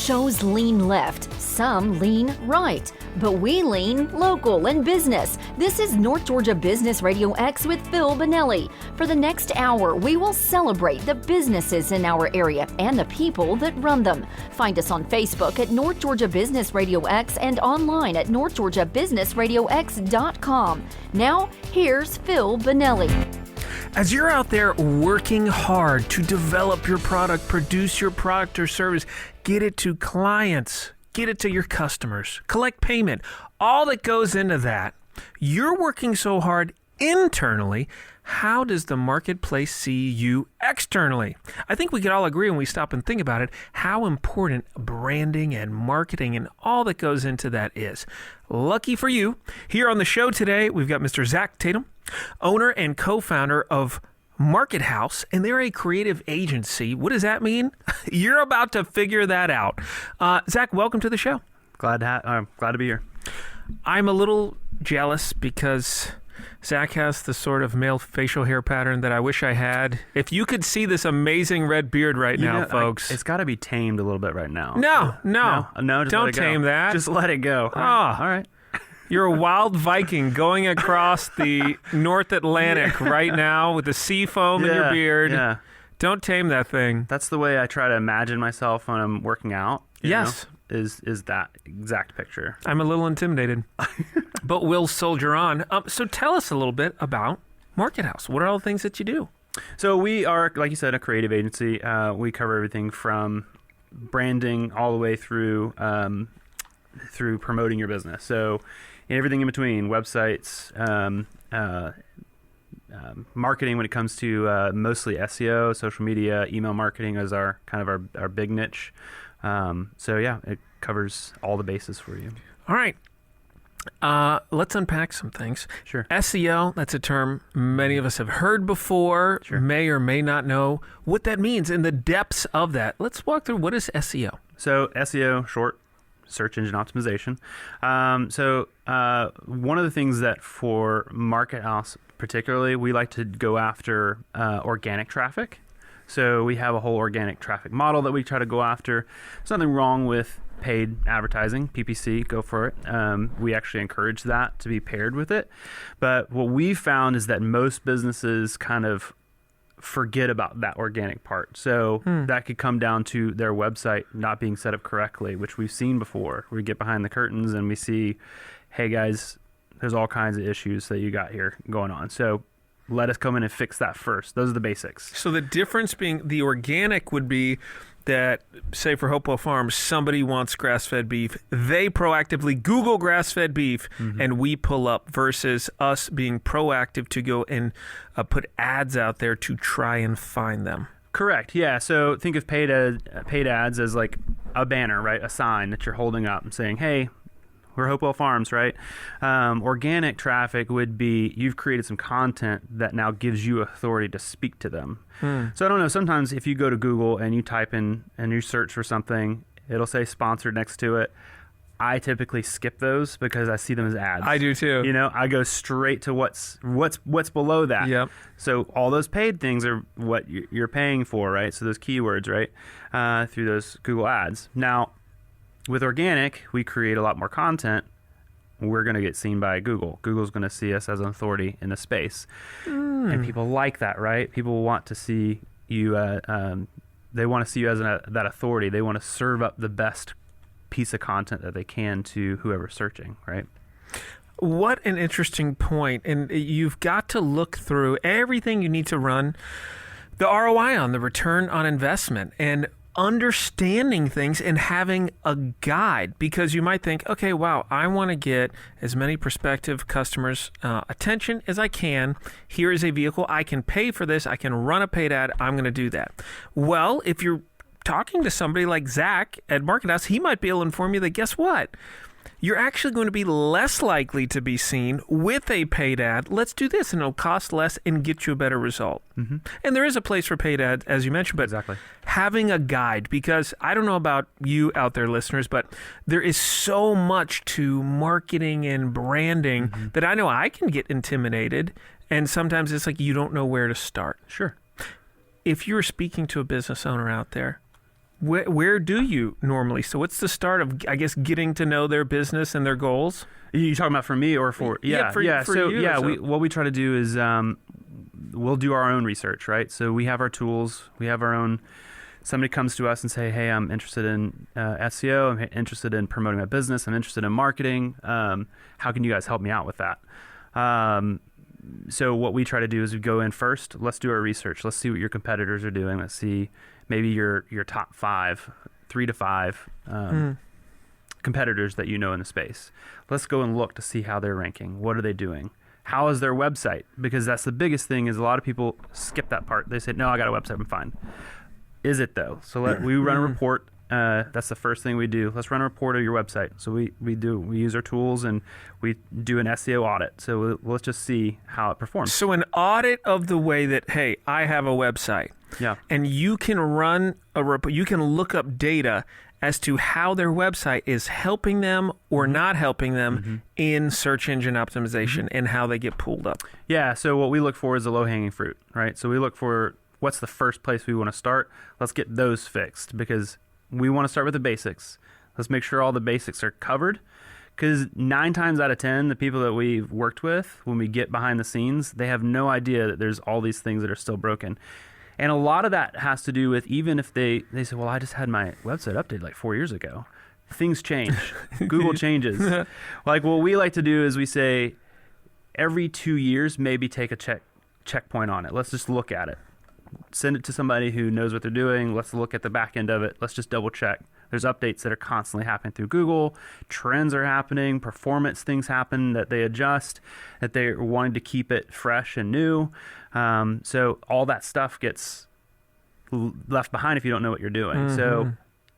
shows lean left, some lean right, but we lean local and business. This is North Georgia Business RadioX with Phil Bonelli. For the next hour, we will celebrate the businesses in our area and the people that run them. Find us on Facebook at North Georgia Business RadioX and online at northgeorgiabusinessradiox.com. Now, here's Phil Bonelli. As you're out there working hard to develop your product, produce your product or service, get it to clients, get it to your customers, collect payment, all that goes into that, you're working so hard internally. How does the marketplace see you externally? I think we could all agree when we stop and think about it, how important branding and marketing and all that goes into that is. Lucky for you, here on the show today, we've got Mr. Zach Tatum, owner and co-founder of Market House, and they're a creative agency. What does that mean? You're about to figure that out. Zach, welcome to the show. Glad to be here. I'm a little jealous because Zach has the sort of male facial hair pattern that I wish I had. If you could see this amazing red beard right now, folks. It's got to be tamed a little bit right now. No, just don't tame that. Just let it go. Oh, all right. You're a wild Viking going across the North Atlantic right now with the sea foam in your beard. Yeah. Don't tame that thing. That's the way I try to imagine myself when I'm working out. Yes. Is that exact picture. I'm a little intimidated, but we'll soldier on. So tell us a little bit about Market House. What are all the things that you do? So we are, like you said, a creative agency. We cover everything from branding all the way through promoting your business. So everything in between, websites, marketing when it comes to mostly SEO, social media, email marketing is our big niche. So yeah, it covers all the bases for you. All right. Let's unpack some things. Sure. SEO, that's a term many of us have heard before, may or may not know what that means in the depths of that. Let's walk through, what is SEO? So SEO, short, search engine optimization. So one of the things that for Market House particularly, we like to go after organic traffic. So we have a whole organic traffic model that we try to go after. There's nothing wrong with paid advertising, PPC, go for it. We actually encourage that to be paired with it. But what we've found is that most businesses kind of forget about that organic part. So that could come down to their website not being set up correctly, which we've seen before. We get behind the curtains and we see, hey guys, there's all kinds of issues that you got here going on. So let us come in and fix that first. Those are the basics. So the difference being the organic would be that, say for Hopewell Farms, somebody wants grass-fed beef. They proactively Google grass-fed beef and we pull up, versus us being proactive to go and put ads out there to try and find them. Correct. Yeah. So think of paid ads as like a banner, right? A sign that you're holding up and saying, hey, we're Hopewell Farms, right? Organic traffic would be you've created some content that now gives you authority to speak to them. So I don't know, sometimes if you go to Google and you type in and you search for something, it'll say sponsored next to it. I typically skip those because I see them as ads. I do too. You know, I go straight to what's below that. Yep. So all those paid things are what you're paying for, right? So those keywords, right? Through those Google ads. Now, with organic, we create a lot more content. We're going to get seen by Google. Google's going to see us as an authority in the space. And people like that, right? People want to see you, they want to see you as that authority. They want to serve up the best piece of content that they can to whoever's searching, right? What an interesting point. And you've got to look through everything you need to run the ROI on, the return on investment, and understanding things and having a guide, because you might think, okay, wow, I want to get as many prospective customers' attention as I can. Here is a vehicle. I can pay for this. I can run a paid ad. I'm going to do that. Well, if you're talking to somebody like Zach at Market House, he might be able to inform you that, guess what? You're actually going to be less likely to be seen with a paid ad. Let's do this, and it'll cost less and get you a better result. And there is a place for paid ads, as you mentioned, but having a guide, because I don't know about you out there, listeners, but there is so much to marketing and branding that I know I can get intimidated, and sometimes it's like you don't know where to start. Sure. If you're speaking to a business owner out there, Where do you normally? So what's the start of, I guess, getting to know their business and their goals? You talking about for me or for for you. What we try to do is we'll do our own research, right? So we have our tools, we have our own. Somebody comes to us and say, "Hey, I'm interested in SEO. I'm interested in promoting my business. I'm interested in marketing. How can you guys help me out with that?" So what we try to do is we go in first. Let's do our research. Let's see what your competitors are doing. Let's see maybe your top 3 to 5 competitors that you know in the space. Let's go and look to see how they're ranking. What are they doing? How is their website? Because that's the biggest thing. Is a lot of people skip that part. They say, "No, I got a website. I'm fine." Is it though? So we run a report. That's the first thing we do. Let's run a report of your website. So we use our tools and we do an SEO audit. So let's just see how it performs. So an audit of the way that, hey, I have a website. Yeah. And you can run a report. You can look up data as to how their website is helping them or not helping them in search engine optimization and how they get pulled up. Yeah. So what we look for is the low-hanging fruit, right? So we look for what's the first place we want to start. Let's get those fixed because we want to start with the basics. Let's make sure all the basics are covered because 9 times out of 10, the people that we've worked with, when we get behind the scenes, they have no idea that there's all these things that are still broken. And a lot of that has to do with even if they say, "Well, I just had my website updated like 4 years ago." Things change. Google changes. Like what we like to do is we say every 2 years, maybe take a checkpoint on it. Let's just look at it. Send it to somebody who knows what they're doing. Let's look at the back end of it. Let's just double check. There's updates that are constantly happening through Google. Trends are happening. Performance things happen that they adjust, that they're wanting to keep it fresh and new. So all that stuff gets left behind if you don't know what you're doing. So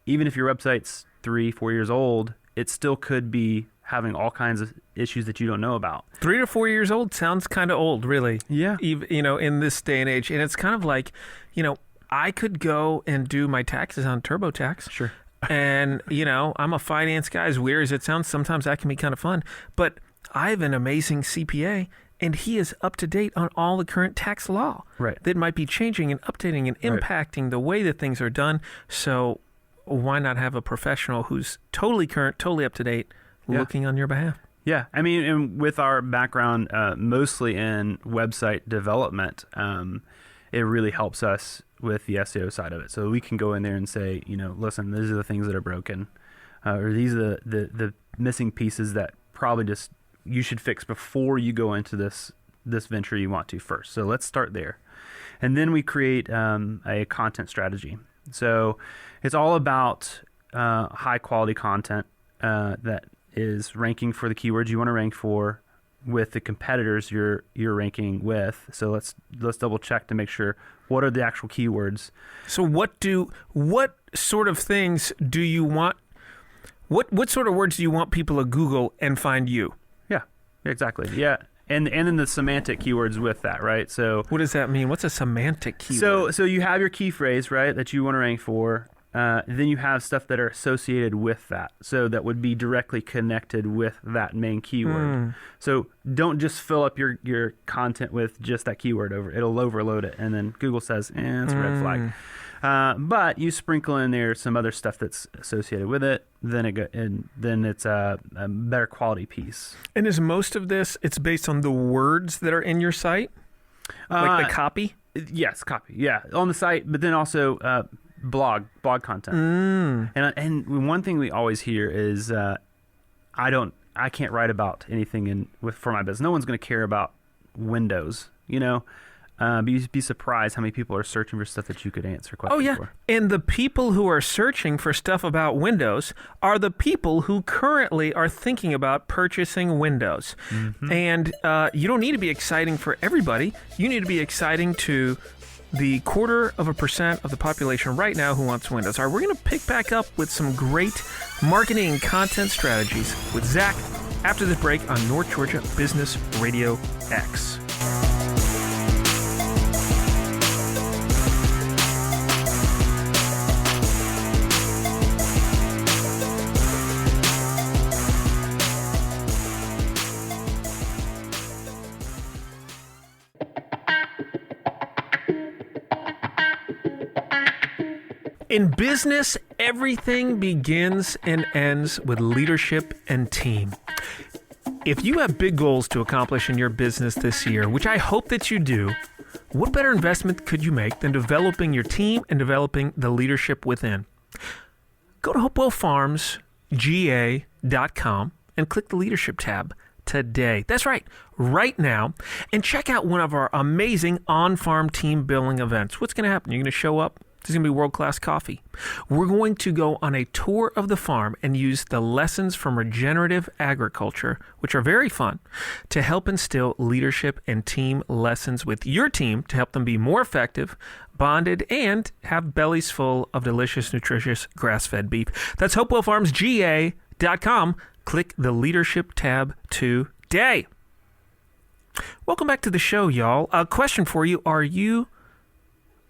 even if your website's 3-4 years old, it still could be having all kinds of issues that you don't know about. 3 to 4 years old sounds kind of old, really. Yeah. In this day and age. And it's kind of like, I could go and do my taxes on TurboTax. Sure. And, I'm a finance guy. As weird as it sounds, sometimes that can be kind of fun. But I have an amazing CPA, and he is up to date on all the current tax law that might be changing and updating and impacting the way that things are done. So why not have a professional who's totally current, totally up to date, looking on your behalf? Yeah. I mean, and with our background mostly in website development, it really helps us with the SEO side of it. So we can go in there and say, listen, these are the things that are broken, or these are the missing pieces that probably just you should fix before you go into this venture you want to first. So let's start there. And then we create a content strategy. So it's all about high quality content that is ranking for the keywords you want to rank for with the competitors you're ranking with. So let's double check to make sure what are the actual keywords. So what sort of things do you want? What sort of words do you want people to Google and find you? Yeah, exactly. Yeah. And then the semantic keywords with that, right? So what does that mean? What's a semantic keyword? So you have your key phrase, right, that you want to rank for. Then you have stuff that are associated with that. So that would be directly connected with that main keyword. So don't just fill up your content with just that keyword it'll overload it. And then Google says, it's a red flag. But you sprinkle in there some other stuff that's associated with it. Then it's a better quality piece. And is most of this, it's based on the words that are in your site? Like the copy? Yes, copy. Yeah, on the site, but then also blog content. And one thing we always hear is I can't write about anything for my business. No one's going to care about Windows, but you'd be surprised how many people are searching for stuff that you could answer questions for. And the people who are searching for stuff about Windows are the people who currently are thinking about purchasing Windows. And you don't need to be exciting for everybody. You need to be exciting to the 0.25% of the population right now who wants Windows. All right, we're going to pick back up with some great marketing and content strategies with Zach after this break on North Georgia Business Radio X. In business, everything begins and ends with leadership and team. If you have big goals to accomplish in your business this year, which I hope that you do, what better investment could you make than developing your team and developing the leadership within? Go to hopewellfarmsga.com and click the leadership tab today. That's right, right now, and check out one of our amazing on-farm team building events. What's going to happen? You're going to show up. There's going to be world-class coffee. We're going to go on a tour of the farm and use the lessons from regenerative agriculture, which are very fun, to help instill leadership and team lessons with your team to help them be more effective, bonded, and have bellies full of delicious, nutritious grass-fed beef. That's hopewellfarmsga.com. Click the leadership tab today. Welcome back to the show, y'all. A question for you. Are you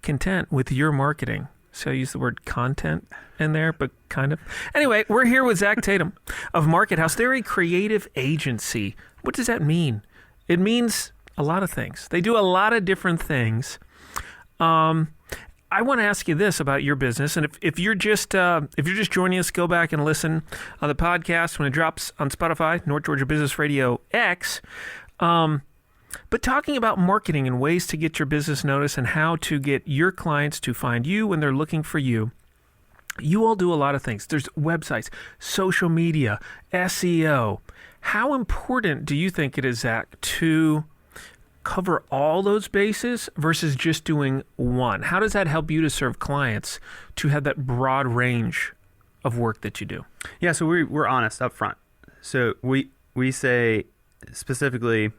content with your marketing? So I use the word content in there, but kind of. Anyway, we're here with Zach Tatum of Market House. They're a creative agency. What does that mean? It means a lot of things. They do a lot of different things. I want to ask you this about your business, and if you're just joining us, go back and listen on the podcast when it drops on Spotify, North Georgia Business Radio X. But talking about marketing and ways to get your business noticed and how to get your clients to find you when they're looking for you. You all do a lot of things. There's websites, social media, SEO. How important do you think it is, Zach, to cover all those bases versus just doing one? How does that help you to serve clients to have that broad range of work that you do? Yeah, so we're honest up front. So we say specifically,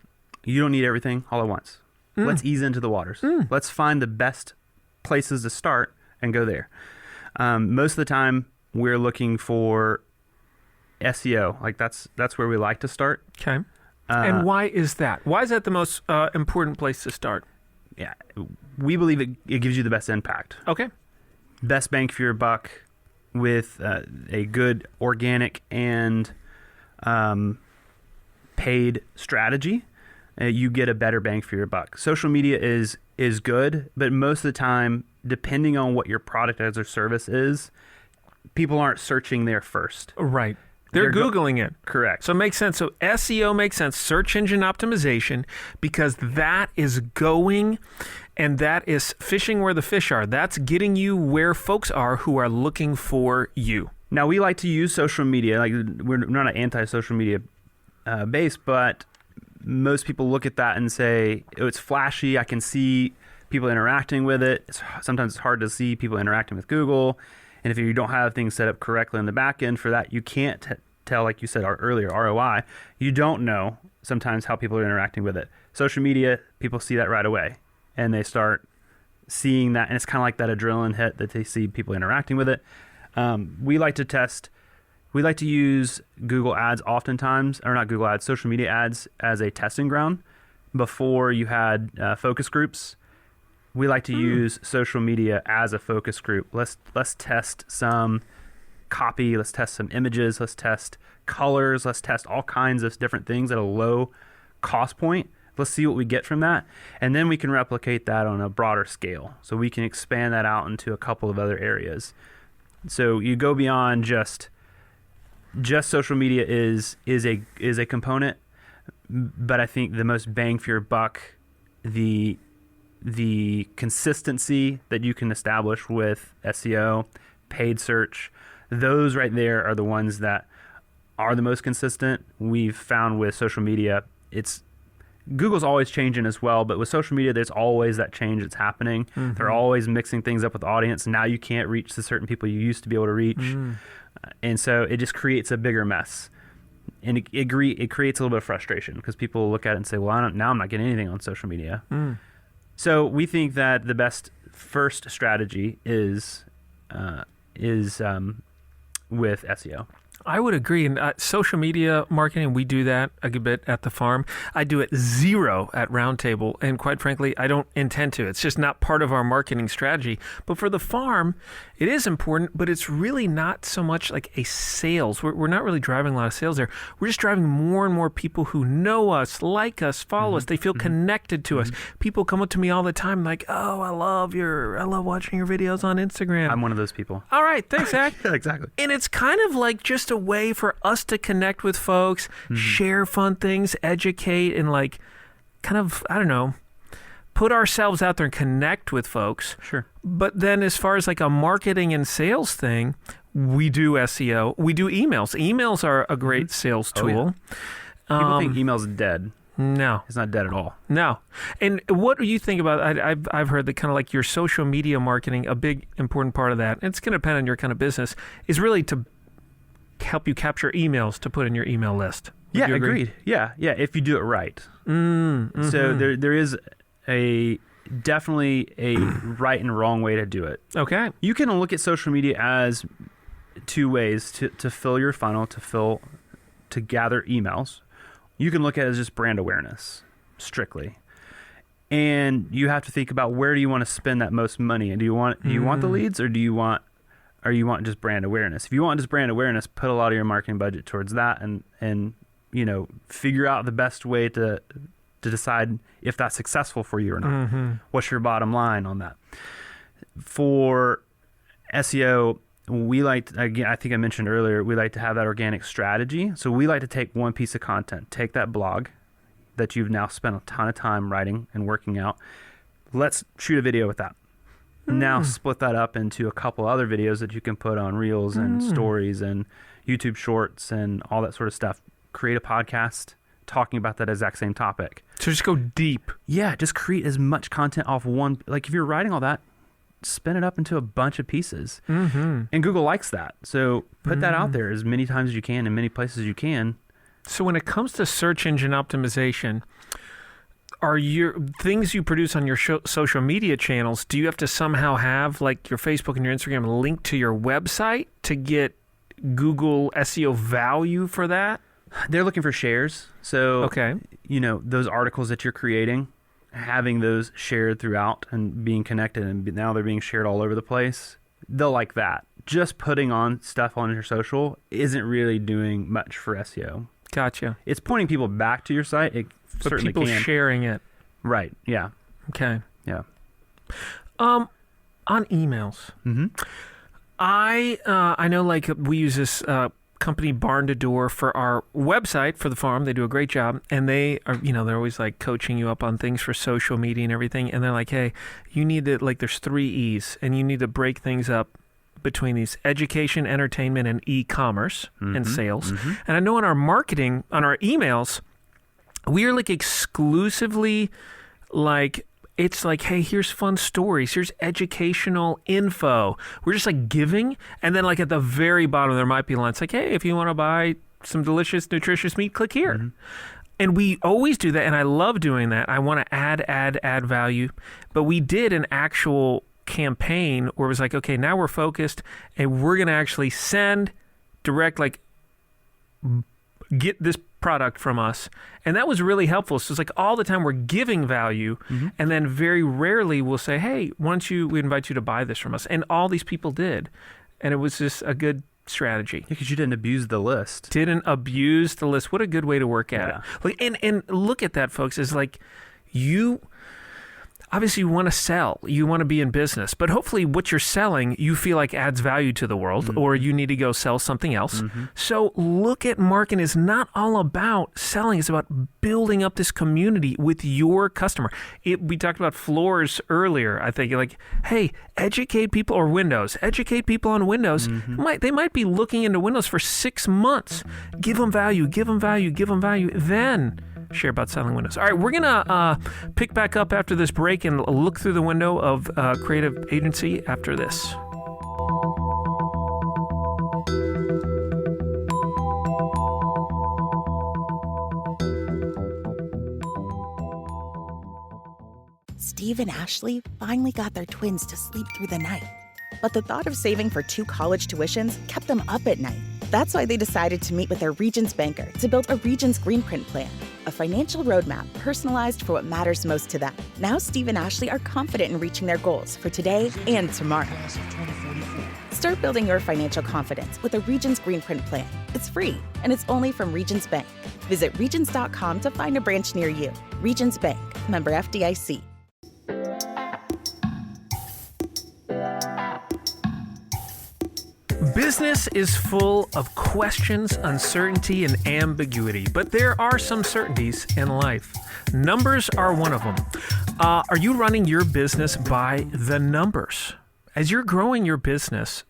you don't need everything all at once. Let's ease into the waters. Let's find the best places to start and go there. Most of the time, we're looking for SEO. Like that's where we like to start. Okay. And why is that? Why is that the most important place to start? Yeah, we believe it gives you the best impact. Okay. Best bang for your buck with a good organic and paid strategy. You get a better bang for your buck. Social media is good, but most of the time, depending on what your product as or service is, people aren't searching there first. Right. They're Googling it. Correct. So it makes sense. So SEO makes sense, search engine optimization, because that is going and that is fishing where the fish are. That's getting you where folks are who are looking for you. Now, we like to use social media. Like we're not an anti-social media base, but most people look at that and say, oh, it's flashy. I can see people interacting with it. Sometimes it's hard to see people interacting with Google. And if you don't have things set up correctly on the back end for that, you can't tell, like you said earlier, ROI. You don't know sometimes how people are interacting with it. Social media, people see that right away. And they start seeing that. And it's kind of like that adrenaline hit that they see people interacting with it. We like to test. We like to use Google Ads oftentimes, or not Google Ads, social media ads as a testing ground. Before you had focus groups, we like to use social media as a focus group. Let's test some copy. Let's test some images. Let's test colors. Let's test all kinds of different things at a low cost point. Let's see what we get from that. And then we can replicate that on a broader scale. So we can expand that out into a couple of other areas. So you go beyond just social media is a component, but I think the most bang for your buck, the consistency that you can establish with SEO, paid search, those right there are the ones that are the most consistent. We've found with social media, Google's always changing as well, but with social media, there's always that change that's happening. Mm-hmm. They're always mixing things up with the audience. Now you can't reach the certain people you used to be able to reach. And so it just creates a bigger mess. And it creates a little bit of frustration because people look at it and say, well, now I'm not getting anything on social media. So we think that the best first strategy is with SEO. I would agree. And social media marketing, we do that a good bit at the farm. I do it zero at Roundtable. And quite frankly, I don't intend to. It's just not part of our marketing strategy. But for the farm, it is important, but it's really not so much like a sales. We're not really driving a lot of sales there. We're just driving more and more people who know us, like us, follow us. They feel connected to us. People come up to me all the time like, oh, I love watching your videos on Instagram. I'm one of those people. All right. Thanks, Zach. Yeah, exactly. And it's kind of like just a way for us to connect with folks, share fun things, educate, and like kind of, I don't know, put ourselves out there and connect with folks. Sure. But then as far as like a marketing and sales thing, we do SEO. We do emails. Emails are a great sales tool. Yeah. People think email's dead. No. It's not dead at all. No. And what do you think about, I've heard that kind of like your social media marketing, a big important part of that, and it's going to depend on your kind of business, is really to help you capture emails to put in your email list. Would Yeah, you agree? agreed. Yeah, if you do it right. So there is definitely a right and wrong way to do it. Okay. You can look at social media as two ways to fill your funnel, to gather emails. You can look at it as just brand awareness, strictly. And you have to think about, where do you want to spend that most money? And do you want the leads, or do you want just brand awareness? If you want just brand awareness, put a lot of your marketing budget towards that, and figure out the best way to decide if that's successful for you or not. What's your bottom line on that? For SEO, we like, again, I think I mentioned earlier, we like to have that organic strategy. So we like to take one piece of content, take that blog that you've now spent a ton of time writing and working out. Let's shoot a video with that. Now split that up into a couple other videos that you can put on Reels and Stories and YouTube Shorts and all that sort of stuff. Create a podcast talking about that exact same topic. So just go deep. Yeah, just create as much content off one. Like if you're writing all that, spin it up into a bunch of pieces. And Google likes that. So put that out there as many times as you can, in many places you can. So when it comes to search engine optimization, are your things you produce on your social media channels, do you have to somehow have like your Facebook and your Instagram linked to your website to get Google SEO value for that? They're looking for shares. So, okay. Those articles that you're creating, having those shared throughout and being connected, and now they're being shared all over the place. They'll like that. Just putting on stuff on your social isn't really doing much for SEO. Gotcha. It's pointing people back to your site. It but certainly people can. Sharing it. Right. Yeah. Okay. Yeah. On emails, I know like we use this company Barn to Door for our website for the farm. They do a great job, and they are, they're always like coaching you up on things for social media and everything. And they're like, hey, you need to, like, there's 3 E's, and you need to break things up between these: education, entertainment, and e-commerce and sales. And I know in our marketing, on our emails, we are like exclusively like, it's like, hey, here's fun stories, here's educational info. We're just like giving, and then like at the very bottom there might be lines like, hey, if you want to buy some delicious, nutritious meat, click here. And we always do that, and I love doing that. I want to add value. But we did an actual campaign where it was like, okay, now we're focused, and we're going to actually send direct, like, get this product from us. And that was really helpful. So it's like all the time we're giving value, and then very rarely we'll say, hey, we invite you to buy this from us. And all these people did. And it was just a good strategy. Yeah, because you didn't abuse the list. Didn't abuse the list. What a good way to work at it. Like, and look at that, folks, is like, obviously you want to sell, you want to be in business, but hopefully what you're selling you feel like adds value to the world, or you need to go sell something else. So look at marketing is not all about selling, it's about building up this community with your customer. We talked about floors earlier. I think, like, hey, educate people, or Windows, educate people on Windows. They might be looking into Windows for 6 months. Give them value, then share about selling Windows. All right, we're going to pick back up after this break and look through the window of creative agency after this. Steve and Ashley finally got their twins to sleep through the night. But the thought of saving for 2 college tuitions kept them up at night. That's why they decided to meet with their Regions banker to build a Regions Green Print plan, a financial roadmap personalized for what matters most to them. Now Steve and Ashley are confident in reaching their goals for today and tomorrow. Start building your financial confidence with a Regions Green Print plan. It's free, and it's only from Regions Bank. Visit regions.com to find a branch near you. Regions Bank, member FDIC. Business is full of questions, uncertainty, and ambiguity, but there are some certainties in life. Numbers are one of them. Are you running your business by the numbers? As you're growing your business,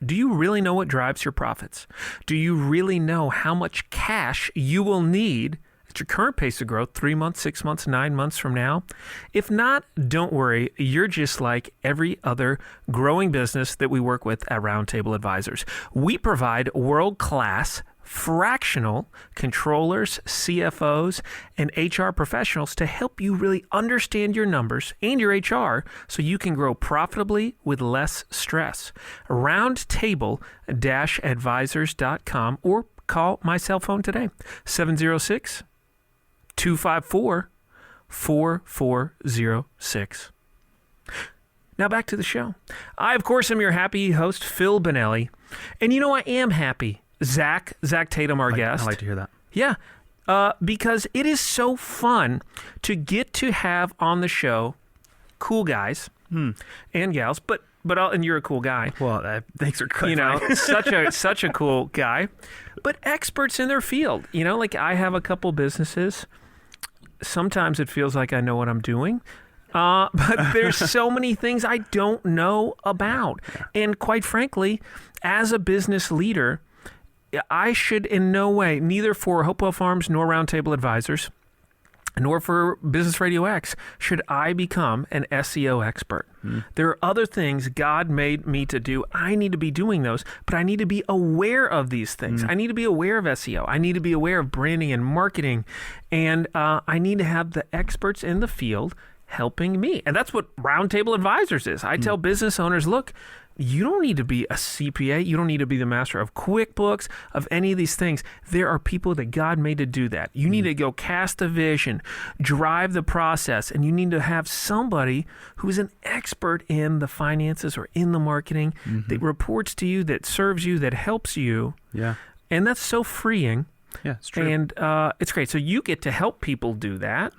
do you really know what drives your profits? Do you really know how much cash you will need at your current pace of growth 3 months, 6 months, 9 months from now? If not, don't worry. You're just like every other growing business that we work with at Roundtable Advisors. We provide world-class fractional controllers, CFOs, and HR professionals to help you really understand your numbers and your HR so you can grow profitably with less stress. Roundtable-advisors.com or call my cell phone today, 706-254-4406. Now back to the show. I, of course, am your happy host, Phil Bonelli. And you know, I am happy. Zach Tatum, our guest. I like to hear that. Yeah, because it is so fun to get to have on the show cool guys and gals, and you're a cool guy. Well, thanks for clarifying. You know, such a cool guy, but experts in their field. You know, like I have a couple businesses. Sometimes it feels like I know what I'm doing. But there's so many things I don't know about. Yeah. And quite frankly, as a business leader, I should in no way, neither for Hopewell Farms nor Roundtable Advisors, nor for Business RadioX, should I become an SEO expert. There are other things God made me to do. I need to be doing those, but I need to be aware of these things. I need to be aware of SEO. I need to be aware of branding and marketing, and I need to have the experts in the field helping me. And that's what Roundtable Advisors is. I tell business owners, look, you don't need to be a CPA. You don't need to be the master of QuickBooks, of any of these things. There are people that God made to do that. You need to go cast a vision, drive the process, and you need to have somebody who's an expert in the finances or in the marketing that reports to you, that serves you, that helps you. Yeah. And that's so freeing. Yeah, it's true. And it's great. So you get to help people do that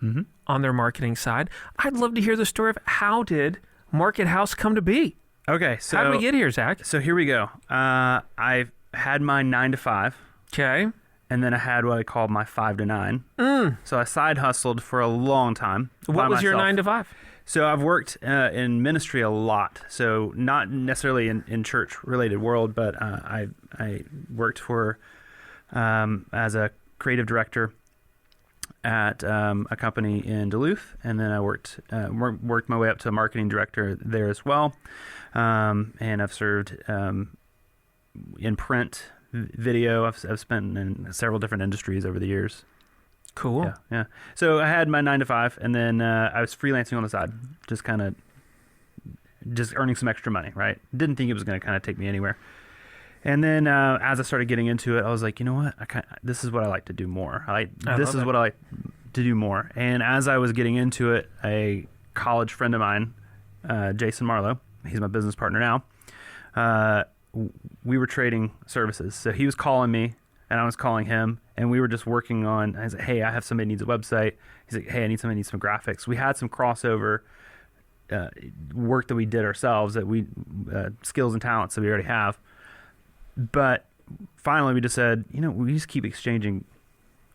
on their marketing side. I'd love to hear the story of how did Market House come to be? Okay, so how did we get here, Zach? So here we go. I had my 9 to 5. Okay. And then I had what I called my 5 to 9. So I side hustled for a long time. What was your 9 to 5? So I've worked in ministry a lot. So not necessarily in church related world, but I worked for as a creative director at a company in Duluth, and then I worked my way up to a marketing director there as well. And I've served in print, video. I've spent in several different industries over the years. Cool. Yeah. So I had my 9 to 5, and then I was freelancing on the side, just earning some extra money. Right? Didn't think it was going to kind of take me anywhere. And then as I started getting into it, I was like, you know what? This is what I like to do more. This is what I like to do more. And as I was getting into it, a college friend of mine, Jason Marlowe, he's my business partner now, we were trading services. So he was calling me, and I was calling him, and we were just working on, I was like, hey, I have somebody needs a website. He's like, hey, I need somebody needs some graphics. We had some crossover work that we did ourselves, that we skills and talents that we already have. But finally, we just said, we just keep exchanging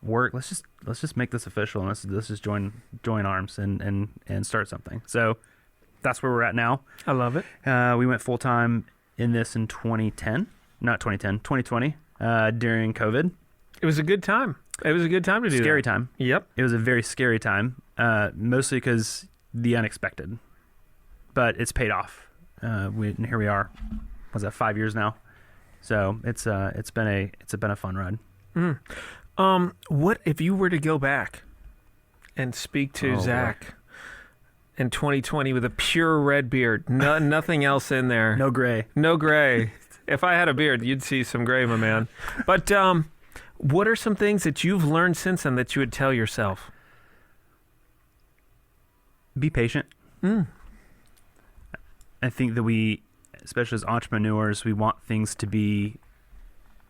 work. Let's just make this official, and let's just join arms and start something. So that's where we're at now. I love it. We went full time in this in 2020 during COVID. It was a good time. It was a good time to do that. Scary time. Yep. It was a very scary time, mostly because the unexpected. But it's paid off. And here we are. Was that 5 years now? So it's been a fun ride. What if you were to go back and speak to Zach in 2020 with a pure red beard, nothing else in there, no gray, If I had a beard, you'd see some gray, my man. But what are some things that you've learned since then that you would tell yourself? Be patient. I think that we, especially as entrepreneurs, we want things to be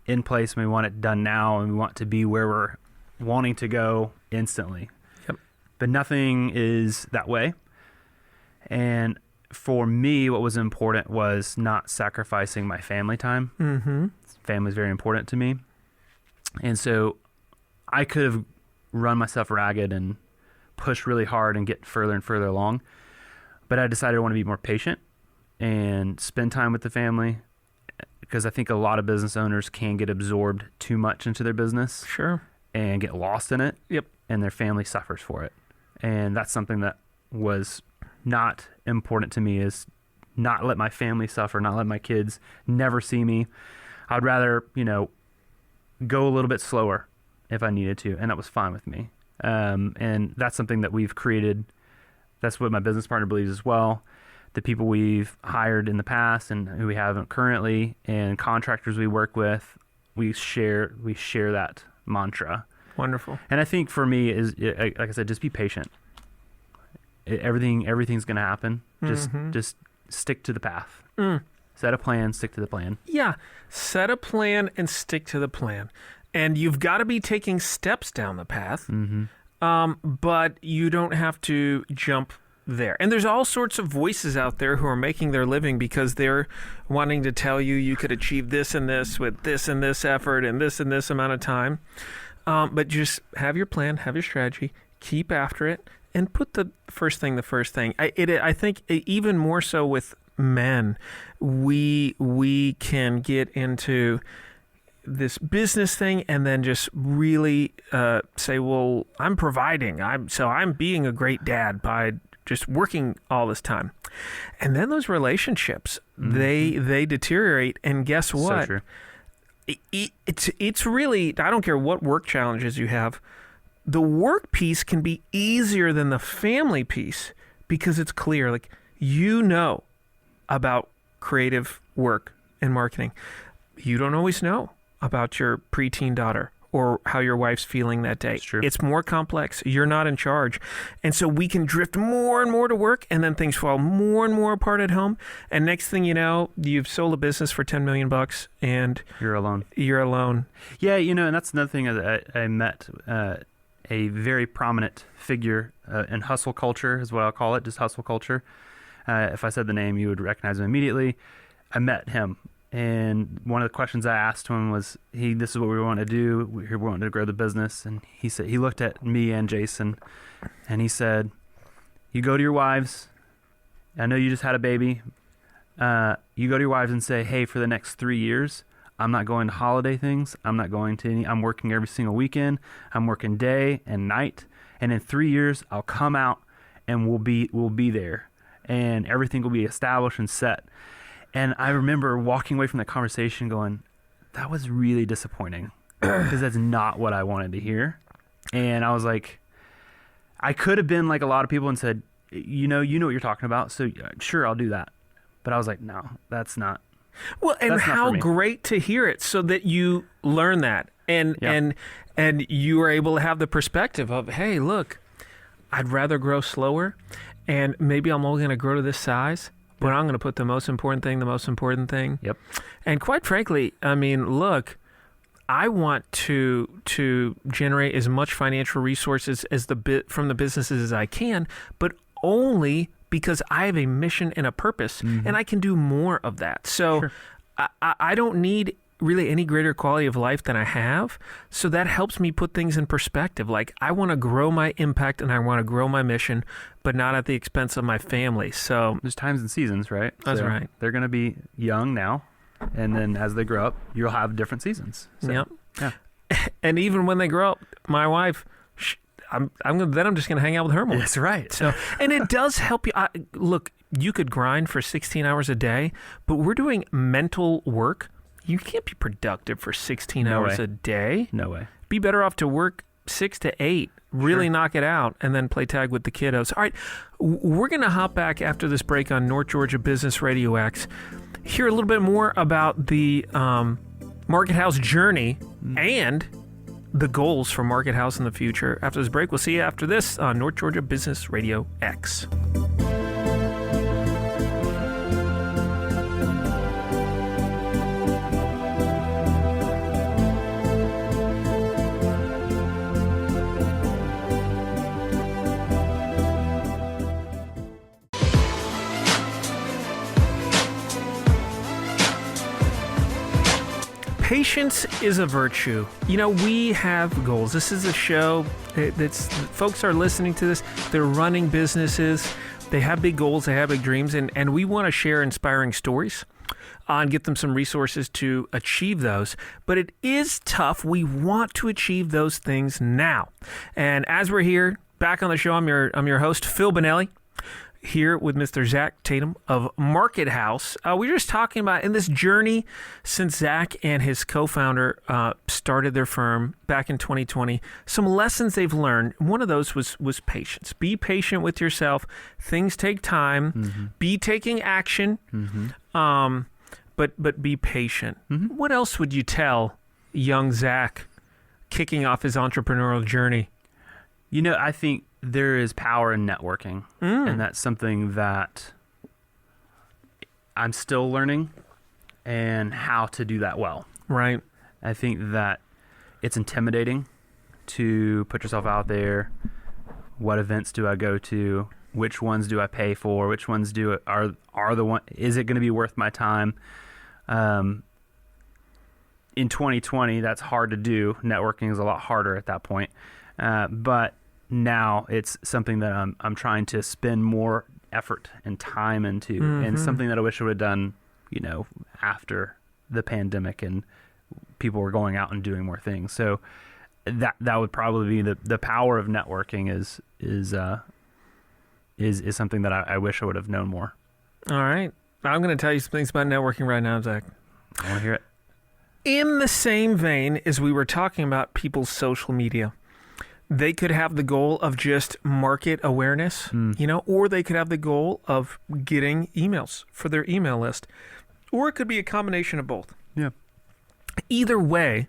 in place and we want it done now and we want to be where we're wanting to go instantly. Yep. But nothing is that way. And for me, what was important was not sacrificing my family time. Mm-hmm. Family is very important to me. And so I could have run myself ragged and pushed really hard and get further and further along. But I decided I want to be more patient and spend time with the family, because I think a lot of business owners can get absorbed too much into their business. Sure. And get lost in it. Yep. And their family suffers for it. And that's something that was not important to me, is not let my family suffer, not let my kids never see me. I'd rather, go a little bit slower if I needed to, and that was fine with me. And that's something that we've created. That's what my business partner believes as well. The people we've hired in the past and who we have currently, and contractors we work with, we share that mantra. Wonderful. And I think for me is, like I said, just be patient. Everything's going to happen. Just stick to the path. Set a plan, stick to the plan. Yeah. Set a plan and stick to the plan. And you've got to be taking steps down the path, but you don't have to jump there. And there's all sorts of voices out there who are making their living because they're wanting to tell you could achieve this and this with this and this effort and this amount of time. But just have your plan, have your strategy, keep after it, and put the first thing. I think even more so with men, we can get into this business thing and then just really say, well, I'm providing. I'm being a great dad by just working all this time. And then those relationships, they deteriorate. And guess what? So true. It's really, I don't care what work challenges you have, the work piece can be easier than the family piece because it's clear, like, about creative work and marketing. You don't always know about your preteen daughter or how your wife's feeling that day. It's true. It's more complex. You're not in charge. And so we can drift more and more to work, and then things fall more and more apart at home. And next thing you know, you've sold a business for $10 million and You're alone. Yeah, and that's another thing. I met a very prominent figure in hustle culture, is what I'll call it, just hustle culture. If I said the name, you would recognize him immediately. I met him. And one of the questions I asked him was, this is what we want to do. We want to grow the business. And he said, he looked at me and Jason and he said, you go to your wives. I know you just had a baby. You go to your wives and say, hey, for the next 3 years, I'm not going to holiday things. I'm not going to any, I'm working every single weekend. I'm working day and night. And in 3 years, I'll come out and we'll be there. And everything will be established and set. And I remember walking away from that conversation going, that was really disappointing because that's not what I wanted to hear. And I was like, I could have been like a lot of people and said, you know what you're talking about. So sure, I'll do that. But I was like, no, that's not. Well, and how great to hear it so that you learn that and you are able to have the perspective of, hey, look, I'd rather grow slower and maybe I'm only going to grow to this size. But I'm going to put the most important thing. Yep. And quite frankly, I mean, look, I want to generate as much financial resources from the businesses as I can, but only because I have a mission and a purpose, and I can do more of that. So sure. I don't need really any greater quality of life than I have. So that helps me put things in perspective. Like, I want to grow my impact and I want to grow my mission, but not at the expense of my family. So there's times and seasons, right? That's right. They're going to be young now, and then as they grow up, you'll have different seasons. So, yep. Yeah. And even when they grow up, my wife, I'm just going to hang out with her more. That's right. So, and it does help you. Look, you could grind for 16 hours a day, but we're doing mental work. You can't be productive for 16 hours a day. No way. Be better off to work 6 to 8, really knock it out, and then play tag with the kiddos. All right, we're going to hop back after this break on North Georgia Business Radio X. hear a little bit more about the Market House journey and the goals for Market House in the future. After this break, we'll see you after this on North Georgia Business Radio X. Patience is a virtue. You know, we have goals. This is a show that's folks are listening to this. They're running businesses. They have big goals. They have big dreams. And we want to share inspiring stories and get them some resources to achieve those. But it is tough. We want to achieve those things now. And as we're here back on the show, I'm your host, Phil Bonelli, here with Mr. Zach Tatum of Market House. We were just talking about in this journey since Zach and his co-founder started their firm back in 2020, some lessons they've learned. One of those was patience. Be patient with yourself. Things take time. Mm-hmm. Be taking action, but be patient. Mm-hmm. What else would you tell young Zach kicking off his entrepreneurial journey? You know, I think there is power in networking, and that's something that I'm still learning and how to do that well. Right. I think that it's intimidating to put yourself out there. What events do I go to? Which ones do I pay for? Which ones are the one? Is it going to be worth my time? In 2020, that's hard to do. Networking is a lot harder at that point, but now it's something that I'm trying to spend more effort and time into, and something that I wish I would have done, you know, after the pandemic and people were going out and doing more things. So that would probably be the power of networking is something that I wish I would have known more. All right. I'm going to tell you some things about networking right now, Zach. I want to hear it. In the same vein as we were talking about people's social media, they could have the goal of just market awareness, you know, or they could have the goal of getting emails for their email list, or it could be a combination of both. Yeah. Either way,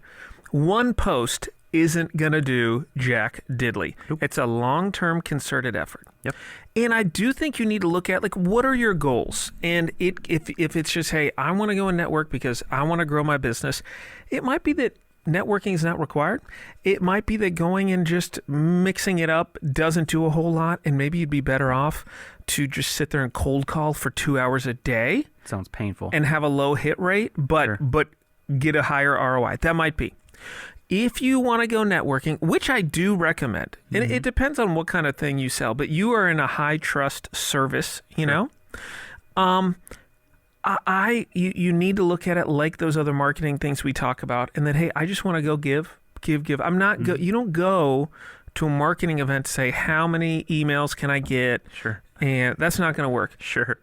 one post isn't going to do jack diddly. Nope. It's a long-term concerted effort. Yep. And I do think you need to look at, like, what are your goals? And if it's just, hey, I want to go and network because I want to grow my business, it might be that networking is not required. It might be that going and just mixing it up doesn't do a whole lot, and maybe you'd be better off to just sit there and cold call for 2 hours a day. Sounds painful. And have a low hit rate, but get a higher ROI. That might be. If you want to go networking, which I do recommend, and it depends on what kind of thing you sell, but you are in a high trust service, you know, you need to look at it like those other marketing things we talk about, and then, hey, I just want to go give. I'm not you don't go to a marketing event to say, how many emails can I get? Sure. And that's not going to work. Sure.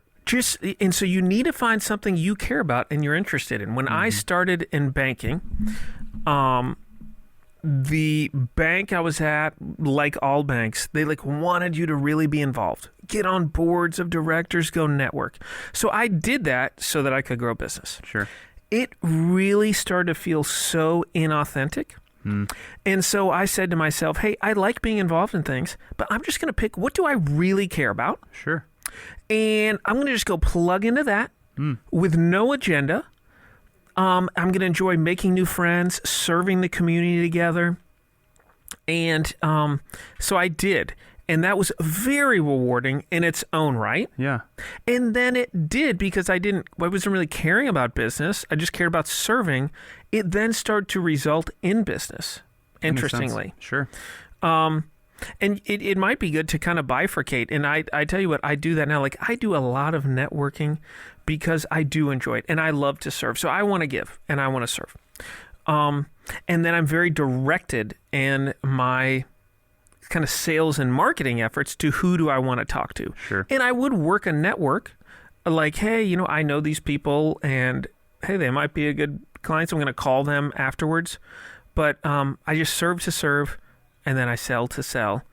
And so you need to find something you care about and you're interested in. When I started in banking, the bank I was at, like all banks, they wanted you to really be involved. Get on boards of directors, go network. So I did that so that I could grow business. Sure. It really started to feel so inauthentic. And so I said to myself, hey, I like being involved in things, but I'm just going to pick, what do I really care about? Sure. And I'm going to just go plug into that with no agenda. I'm going to enjoy making new friends, serving the community together. And so I did. And that was very rewarding in its own right. Yeah. And then it did, because I wasn't really caring about business. I just cared about serving. It then started to result in business, interestingly. Sure. And it might be good to kind of bifurcate. And I tell you what, I do that now. Like, I do a lot of networking because I do enjoy it and I love to serve. So I want to give and I want to serve. And then I'm very directed in my kind of sales and marketing efforts to who do I want to talk to. Sure. And I would work a network like, hey, I know these people and hey, they might be a good client, so I'm going to call them afterwards. But I just serve to serve, and then I sell to sell.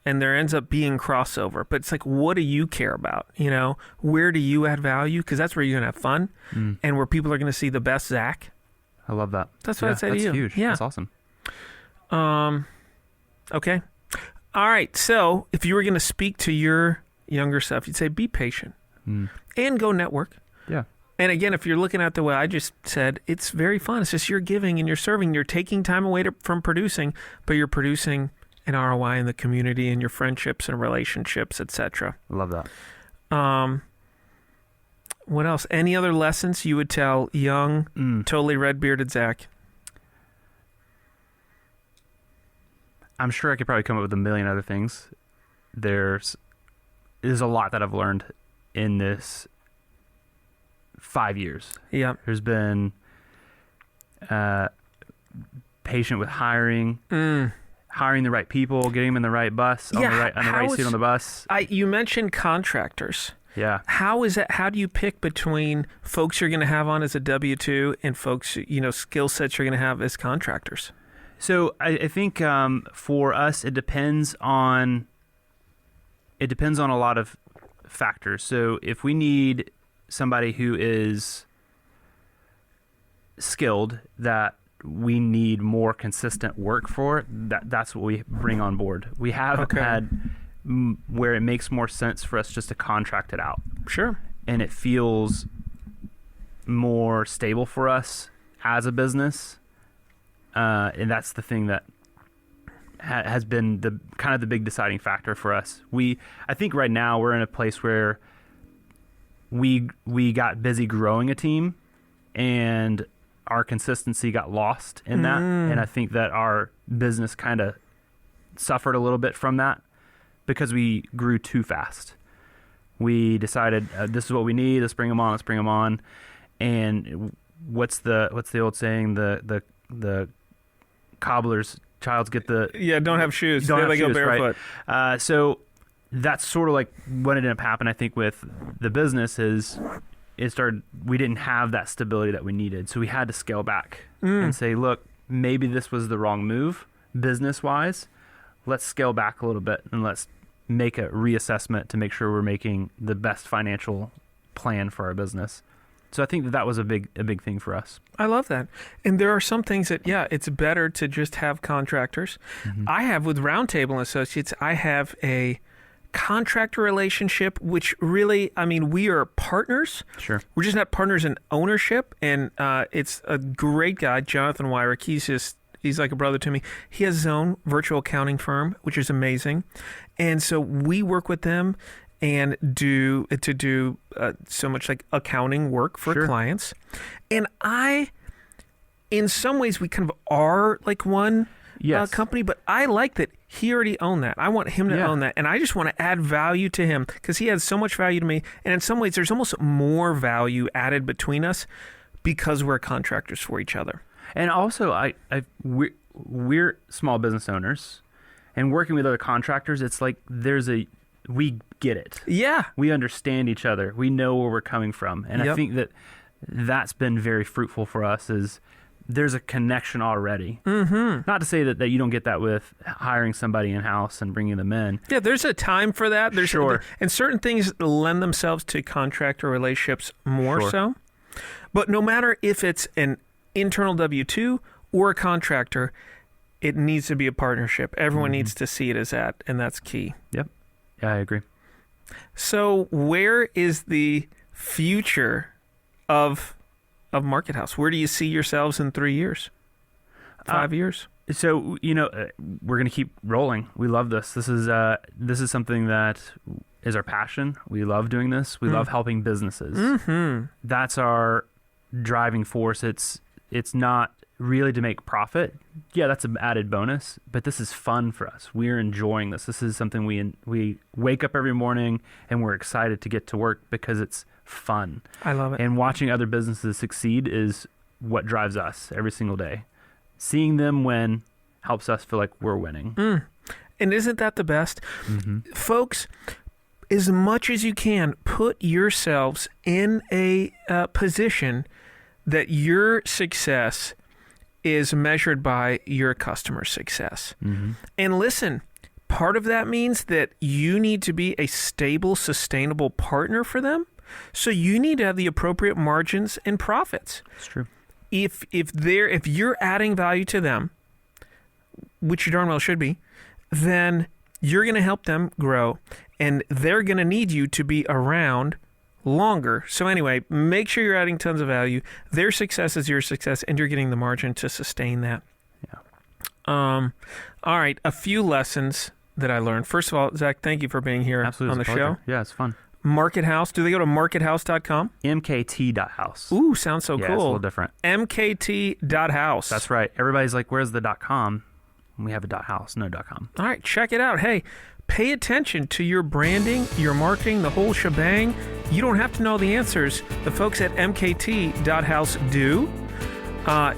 and there ends up being crossover. But it's like, what do you care about? You know, where do you add value? Because that's where you're going to have fun and where people are going to see the best Zach. I love that. That's what I'd say to you. That's huge. Yeah. That's awesome. Okay. All right. So if you were going to speak to your younger self, you'd say, be patient and go network. Yeah. And again, if you're looking at the way I just said, it's very fun. It's just you're giving and you're serving. You're taking time away from producing, but you're producing an ROI in the community and your friendships and relationships, etc. I love that. What else? Any other lessons you would tell young, totally red-bearded Zach? I'm sure I could probably come up with a million other things. There's a lot that I've learned in this 5 years. Yeah. There's been patient with hiring the right people, getting them in the right bus, on the right seat on the bus. You mentioned contractors. Yeah. How is that? How do you pick between folks you're going to have on as a W-2 and folks, skill sets you're going to have as contractors? So I think for us, it depends on a lot of factors. So if we need somebody who is skilled, that we need more consistent work for, that's what we bring on board. We have had where it makes more sense for us just to contract it out. Sure. And it feels more stable for us as a business. And that's the thing that has been the kind of the big deciding factor for us. I think right now we're in a place where we got busy growing a team, and our consistency got lost in that. And I think that our business kind of suffered a little bit from that because we grew too fast. We decided this is what we need. Let's bring them on. And what's the old saying? The cobbler's childs get the don't have shoes. Don't have shoes, go barefoot. Right? So that's sort of like what ended up happening. I think with the business is we didn't have that stability that we needed, so we had to scale back and say, look, maybe this was the wrong move business wise. Let's scale back a little bit and let's make a reassessment to make sure we're making the best financial plan for our business. So I think that was a big thing for us. I love that. And there are some things that, it's better to just have contractors. I have with Roundtable Associates, I have a contractor relationship, which really, we are partners. Sure. We're just not partners in ownership. And it's a great guy, Jonathan Wyrick. He's like a brother to me. He has his own virtual accounting firm, which is amazing. And so we work with them and do so much like accounting work for clients. And in some ways, we kind of are like one company, but I like that he already owned that. I want him to own that. And I just want to add value to him because he has so much value to me. And in some ways, there's almost more value added between us because we're contractors for each other. And also, we're small business owners, and working with other contractors, it's like we get it. Yeah. We understand each other. We know where we're coming from. And I think that's been very fruitful for us is there's a connection already. Not to say that you don't get that with hiring somebody in-house and bringing them in. Yeah, there's a time for that. Sure. And certain things lend themselves to contractor relationships more so. But no matter if it's an internal W-2 or a contractor, it needs to be a partnership. Everyone needs to see it as that, and that's key. Yep. Yeah, I agree. So where is the future of Market House? Where do you see yourselves in 3 years, 5 years? So, we're going to keep rolling. We love this. This is something that is our passion. We love doing this. We love helping businesses. That's our driving force. It's not really to make profit. Yeah, that's an added bonus, but this is fun for us. We're enjoying this. This is something we wake up every morning and we're excited to get to work because it's fun. I love it. And watching other businesses succeed is what drives us every single day. Seeing them win helps us feel like we're winning. And isn't that the best? Folks, as much as you can, put yourselves in a position that your success is measured by your customer success. And listen, part of that means that you need to be a stable, sustainable partner for them. So you need to have the appropriate margins and profits. It's true. If you're adding value to them, which you darn well should be, then you're going to help them grow, and they're going to need you to be around longer. So anyway, make sure you're adding tons of value. Their success is your success, and you're getting the margin to sustain that. Yeah. All right, a few lessons that I learned. First of all, Zach, thank you for being here Absolutely, on the it's a pleasure. show. Yeah, it's fun. Market House. Do they go to markethouse.com? MKT.house. Ooh, sounds so Yeah, cool. it's a little different. MKT.house. That's right. Everybody's like, where's the .com? We have a .house, no .com. All right, check it out. Hey, pay attention to your branding, your marketing, the whole shebang. You don't have to know the answers. The folks at MKT.house do.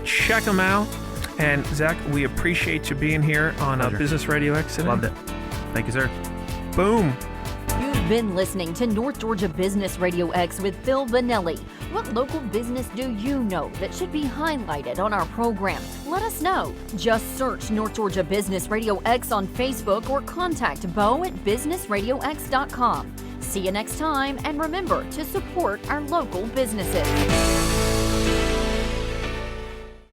Check them out. And Zach, we appreciate you being here on Business RadioX today. Loved it. Thank you, sir. Boom. You've been listening to North Georgia Business Radio X with Phil Vanelli. What local business do you know that should be highlighted on our program? Let us know. Just search North Georgia Business Radio X on Facebook or contact Bo at businessradiox.com. See you next time, and remember to support our local businesses.